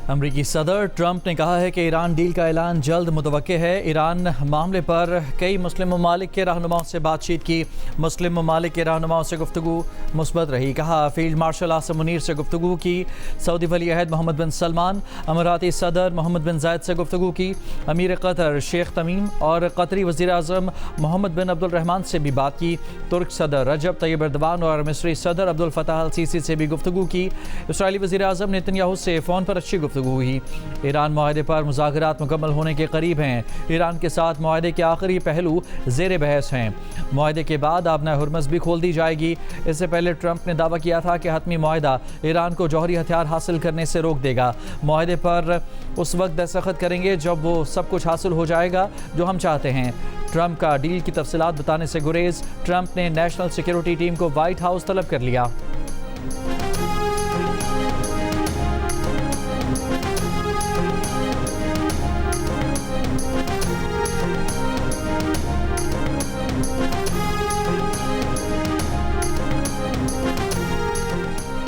अमरीकी सदर ट्रंप ने कहा है कि ईरान डील का ऐलान जल्द मुतवक्के है। ईरान मामले पर कई मुस्लिम ममालिक के रहनुमाओं से बातचीत की। मुस्लिम ममालिक के रहनुमाओं से गुफ्तगू मुस्बत रही। कहा फील्ड मार्शल आसिम मुनीर से गुफ्तगू की। सऊदी वली अहद मोहम्मद बिन सलमान, अमीराती सदर मोहम्मद बिन जायद से गुफ्तगू की। अमीर कतर शेख तमीम और कतरी वज़ीर आज़म मोहम्मद बिन अब्दुल रहमान से भी बात की। तुर्क सदर रजब तैयब एर्दोगान और मिस्री सदर अब्दुल फताह अल सीसी से भी गुफ्तगू की। इसराइली वज़ीर आज़म नेतन्याहू से फ़ोन पर अच्छी गुफ्तगू हुई। ईरान मुआहदे पर मुज़ाकरात मुकम्मल होने के करीब हैं। ईरान के साथ मुआहदे के आखिरी पहलू ज़ेर बहस हैं। मुआहदे के बाद आबना हुर्मज़ भी खोल दी जाएगी। इससे पहले ट्रंप ने दावा किया था कि हतमी मुआहदा ईरान को जौहरी हथियार हासिल करने से रोक देगा। मुआहदे पर उस वक्त दस्तखत करेंगे जब वो सब कुछ हासिल हो जाएगा जो हम चाहते हैं। ट्रंप का डील की तफसीलात बताने से गुरेज। ट्रंप ने नेशनल सिक्योरिटी टीम को व्हाइट हाउस तलब कर लिया।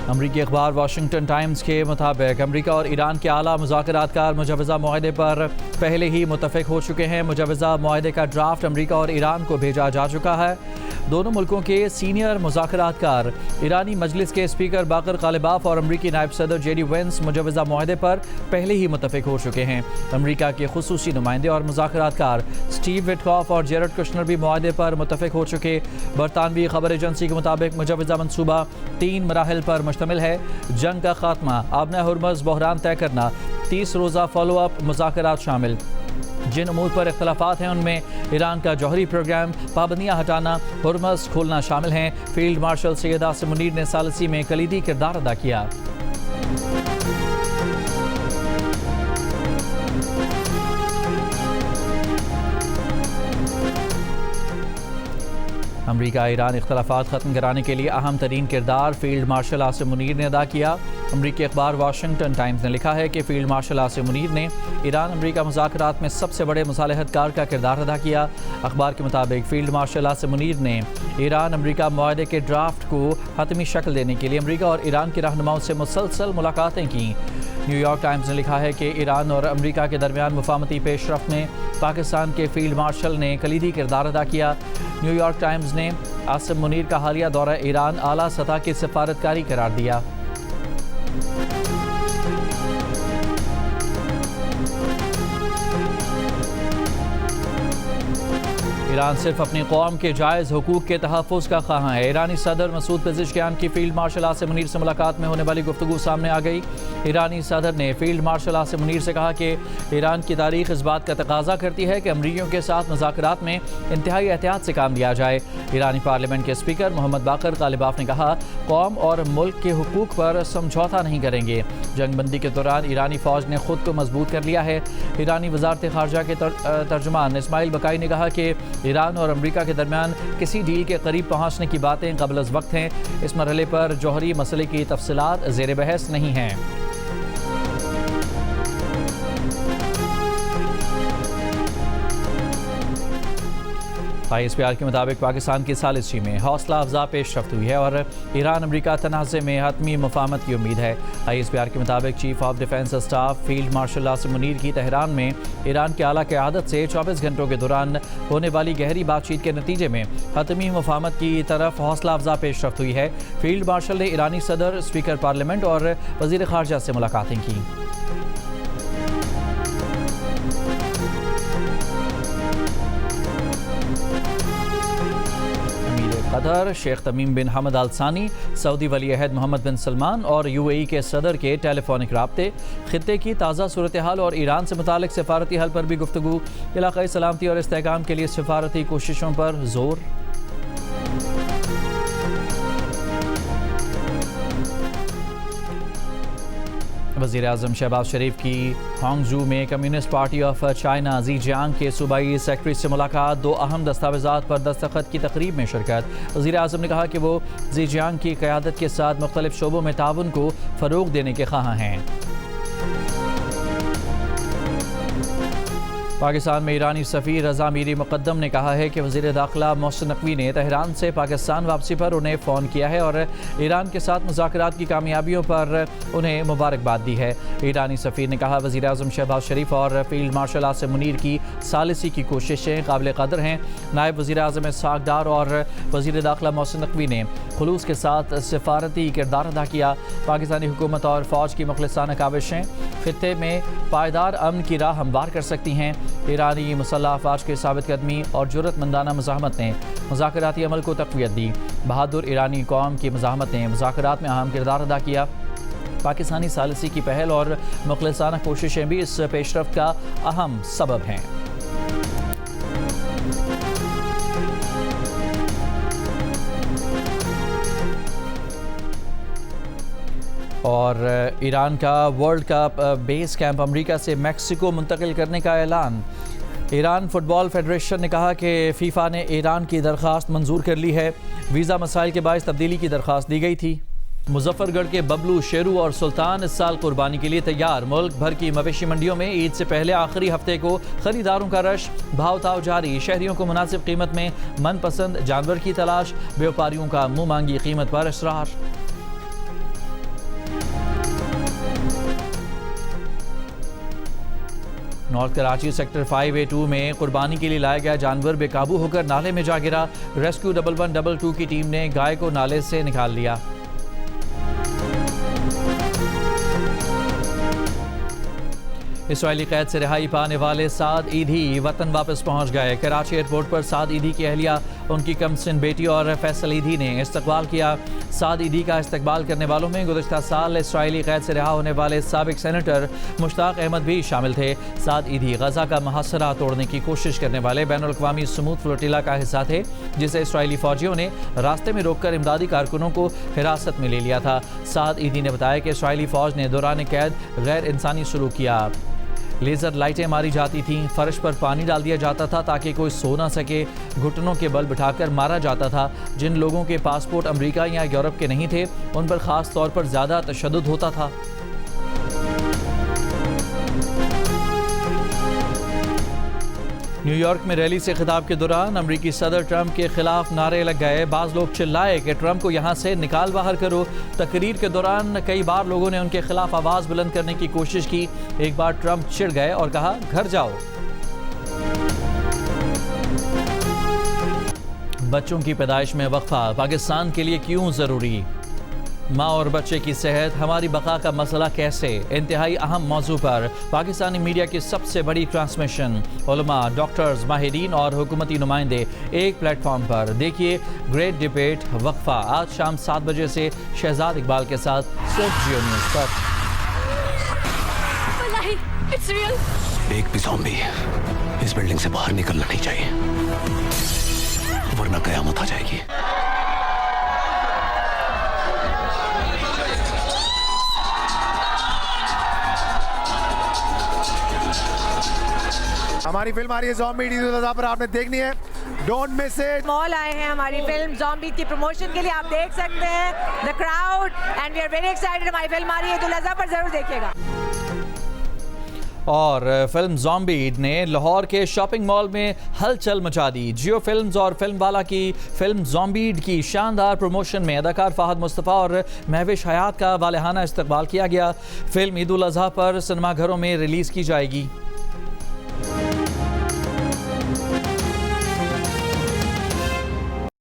अमरीकी अखबार वाशिंगटन टाइम्स के मुताबिक अमरीका और ईरान के आला मुज़ाकरातकार मुजवज़ा मुआहदे पर पहले ही मुत्तफ़िक हो चुके हैं। मुजवज़ा मुआहदे का ड्राफ्ट अमरीका और ईरान को भेजा जा चुका है। दोनों मुल्कों के सीनियर मुज़ाकरातकार ईरानी मजलिस के स्पीकर बाकर कालिबाफ और अमरीकी नायब सदर जेडी वेंस मुजवज़ा मुआहदे पर पहले ही मुत्तफ़िक हो चुके हैं। अमरीका के खुसूसी नुमाइंदे और मुज़ाकरातकार स्टीव विटकॉफ और जेरड कुशनर भी मुआहदे पर मुत्तफ़िक हो चुके। बरतानवी खबर एजेंसी के मुताबिक मुजवज़ा मनसूबा 3 मराहिल पर मुश्तमिल है। जंग का खात्मा, आबना हुर्मज़ बहरान तय करना, 30 रोज़ा फॉलो अप मुज़ाकरात शामिल। जिन अमूर पर इख्तलाफात हैं उनमें ईरान का जौहरी प्रोग्राम, पाबंदियाँ हटाना, हुर्मज़ खोलना शामिल हैं। फील्ड मार्शल सैयद आसिम मुनीर ने सालसी में कलीदी किरदार अदा किया। अमरीका ईरान इख्तलाफात ख़त्म कराने के लिए अहम तरीन किरदार फील्ड मार्शल आसिम मुनीर ने अदा किया। अमरीकी अखबार वाशिंगटन टाइम्स ने लिखा है कि फील्ड मार्शल आसिम मुनीर ने ईरान अमरीका मुज़ाकरात में सबसे बड़े मुसालहतकार का किरदार अदा किया। अखबार के मुताबिक फील्ड मार्शल आसिम मुनीर ने ईरान अमरीका मुआहदे के ड्राफ्ट को हतमी शक्ल देने के लिए अमरीका और ईरान के रहनुमाओं से मुसलसल मुलाकातें की। न्यूयॉर्क टाइम्स ने लिखा है कि ईरान और अमरीका के दरमियान मुफाहमती पेशरफ्त में पाकिस्तान के फील्ड मार्शल ने कलीदी किरदार अदा किया। न्यूयॉर्क टाइम्स ने आसिम मुनीर का हालिया दौरा ईरान आला सतह की सिफारतकारी करार दिया। ईरान सिर्फ अपनी कौम के जायज़ हुकूक के तहफ़्फ़ुज़ का ख़्वाह है। ईरानी सदर मसूद पेज़ेश्कियान की फील्ड मार्शल आसिम मुनीर से मुलाकात में होने वाली गुफ्तगू सामने आ गई। ईरानी सदर ने फील्ड मार्शल आसिम मुनीर से कहा कि ईरान की तारीख़ इस बात का तकाजा करती है कि अमरीकियों के साथ मुज़ाकरात में इंतहाई एहतियात से काम लिया जाए। ईरानी पार्लियामेंट के स्पीकर मोहम्मद बाकर कालिबाफ ने कहा कौम और मुल्क के हुकूक पर समझौता नहीं करेंगे। जंगबंदी के दौरान ईरानी फ़ौज ने खुद को मजबूत कर लिया है। ईरानी वज़ारत ख़ारजा के तर्जुमान इस्माइल बकाई ने कहा कि ईरान और अमरीका के दरमियान किसी डील के करीब पहुंचने की बातें कबल अज़ वक्त हैं। इस मरहले पर जौहरी मसले की तफसीलात ज़ेर बहस नहीं हैं। ISPR के मुताबिक पाकिस्तान की सालिसी में हौसला अफजा पेशरफ्त हुई है और ईरान अमरीका तनाज़े में हतमी मुफाहमत की उम्मीद है। ISPR के मुताबिक chief of defence staff field marshal Asim Munir की तेहरान में ईरान के आला क़यादत से 24 घंटों के दौरान होने वाली गहरी बातचीत के नतीजे में हतमी मुफाहमत की तरफ हौसला अफजा पेशरफ्त हुई है। फील्ड मार्शल ने ईरानी सदर, स्पीकर पार्लियामेंट और वज़ीर ख़ारजा से मुलाकातें की। कतर शेख तमीम बिन हमद अल सानी, सऊदी वली अहद मोहम्मद बिन सलमान और UAE के सदर के टेलीफोनिक राब्ते, खित्ते की ताज़ा सूरत हाल और ईरान से मुतालिक सिफारती हल पर भी गुफ्तगू। इलाक़ाई सलामती और इस्तेहकाम के लिए सिफारती कोशिशों पर जोर। वज़ीर आज़म शहबाज शरीफ की हांगजू में कम्युनिस्ट पार्टी ऑफ चाइना ज़ीजियांग के सूबाई सेक्रेटरी से मुलाकात। 2 अहम दस्तावेज़ात पर दस्तखत की तकरीब में शिरकत। वज़ीर आज़म ने कहा कि वो ज़ीजियांग की क़यादत के साथ मुख्तलिफ शोबों में ताउन को फ़रोग़ देने के ख़्वाह हैं। पाकिस्तान में ईरानी सफ़ीर रज़ा मीरी मुक़द्दम ने कहा है कि वज़ीर दाखिला मोहसिन नकवी ने तेहरान से पाकिस्तान वापसी पर उन्हें फ़ोन किया है और ईरान के साथ मुज़ाकरात की कामयाबियों पर उन्हें मुबारकबाद दी है। ईरानी सफ़ीर ने कहा वज़ीर आज़म शहबाज शरीफ और फील्ड मार्शल आसिम मुनीर की सालिसी की कोशिशें काबिल कदर हैं। नायब वज़ीर आज़म इसहाक़ डार और वज़ीर दाखिला मोहसिन नकवी ने खुलूस के साथ सिफारती किरदार अदा किया। पाकिस्तानी हुकूमत और फ़ौज की मुखलिसाना काविशें खित्ते में पायदार अमन की राह हमवार कर सकती हैं। ईरानी मुसल्लह अफवाज के साबित कदमी और जुर्रतमंदाना मुज़ाहमत ने मुज़ाकराती अमल को तक़वियत दी। बहादुर ईरानी कौम की मुज़ाहमत ने मुज़ाकरात में अहम किरदार अदा किया। पाकिस्तानी सालिसी की पहल और मुखलिसाना कोशिशें भी इस पेशरफ्त का अहम सबब हैं। और ईरान का world cup base camp America से मेक्सिको मुंतकिल करने का ऐलान। ईरान फुटबॉल फेडरेशन ने कहा कि फीफा ने ईरान की दरख्वास्त मंजूर कर ली है। वीज़ा मसाइल के बायस तब्दीली की दरख्वास्त दी गई थी। मुजफ्फरगढ़ के बबलू, शेरू और सुल्तान इस साल कुर्बानी के लिए तैयार। मुल्क भर की मवेशी मंडियों में ईद से पहले आखिरी हफ्ते को खरीदारों का रश, भाव ताव जारी। शहरियों को मुनासिब कीमत में मनपसंद जानवर की तलाश, व्यापारियों का मुंह मांगी कीमत पर इसरार। नॉर्थ कराची सेक्टर 5A2 में कुर्बानी के लिए लाया गया जानवर बेकाबू होकर नाले में जा गिरा। रेस्क्यू 1122 की टीम ने गाय को नाले से निकाल लिया। इसराइली कैद से रिहाई पाने वाले साद ईदी वतन वापस पहुंच गए। कराची एयरपोर्ट पर साद ईदी की अहलिया, उनकी कमसिन बेटी और फैसल ईदी ने इस्तकबाल किया। साद ईदी का इस्तकबाल करने वालों में गुज़श्ता साल इसराइली कैद से रिहा होने वाले साबिक सेनेटर मुश्ताक अहमद भी शामिल थे। साद ईदी गजा का मुहासरा तोड़ने की कोशिश करने वाले बैनुल-अक़वामी समूद फ्लोटिला का हिस्सा थे, जिसे इसराइली फौजियों ने रास्ते में रोककर इमदादी कारकुनों को हिरासत में ले लिया था। साद ईदी ने बताया कि इसराइली फौज ने दौरान कैद गैर इंसानी सलूक किया। लेज़र लाइटें मारी जाती थीं, फर्श पर पानी डाल दिया जाता था ताकि कोई सो ना सके, घुटनों के बल बिठाकर मारा जाता था। जिन लोगों के पासपोर्ट अमेरिका या यूरोप के नहीं थे, उन पर ख़ास तौर पर ज़्यादा तशद्दुद होता था। न्यूयॉर्क में रैली से खिताब के दौरान अमरीकी सदर ट्रंप के खिलाफ नारे लग गए। बाज़ लोग चिल्लाए कि ट्रंप को यहाँ से निकाल बाहर करो। तकरीर के दौरान कई बार लोगों ने उनके खिलाफ आवाज़ बुलंद करने की कोशिश की। एक बार ट्रंप चिढ़ गए और कहा, घर जाओ। बच्चों की पैदाइश में वक्फा पाकिस्तान के लिए क्यों ज़रूरी? माँ और बच्चे की सेहत, हमारी बका का मसला कैसे? इंतहाई अहम मौजू पर पाकिस्तानी मीडिया की सबसे बड़ी ट्रांसमिशन। उलमा, डॉक्टर्स, माहिरीन और हुकूमती नुमाइंदे एक प्लेटफॉर्म पर। देखिए ग्रेट डिबेट वक्फा आज शाम 7 बजे से शहजाद इकबाल के साथ सिर्फ जियो न्यूज़ पर। एक भी ज़ॉम्बी इस बिल्डिंग से बाहर निकलना नहीं चाहिए, वरना कयामत आ जाएगी। हमारी फिल्म आ रही है ज़ॉम्बी ईद उल अज़हा पर, आपने देखनी है, डोंट मिस इट। मॉल आए हैं हमारी फिल्म ज़ॉम्बी की प्रमोशन के लिए, आप देख सकते हैं the crowd and we are very excited. हमारी फिल्म आ रही है ईद उल अज़हा पर, जरूर देखिएगा। और फिल्म ज़ॉम्बी ने लाहौर के शॉपिंग मॉल में हलचल मचा दी। जियो फिल्म्स और फिल्म वाला की फिल्म ज़ॉम्बी की शानदार प्रमोशन में अदाकार फ़हद मुस्तफ़ा और महविश हयात का वालहाना इस्तकबाल किया गया। फिल्म ईद उल अज़हा पर सिनेमाघरों में रिलीज़ की जाएगी।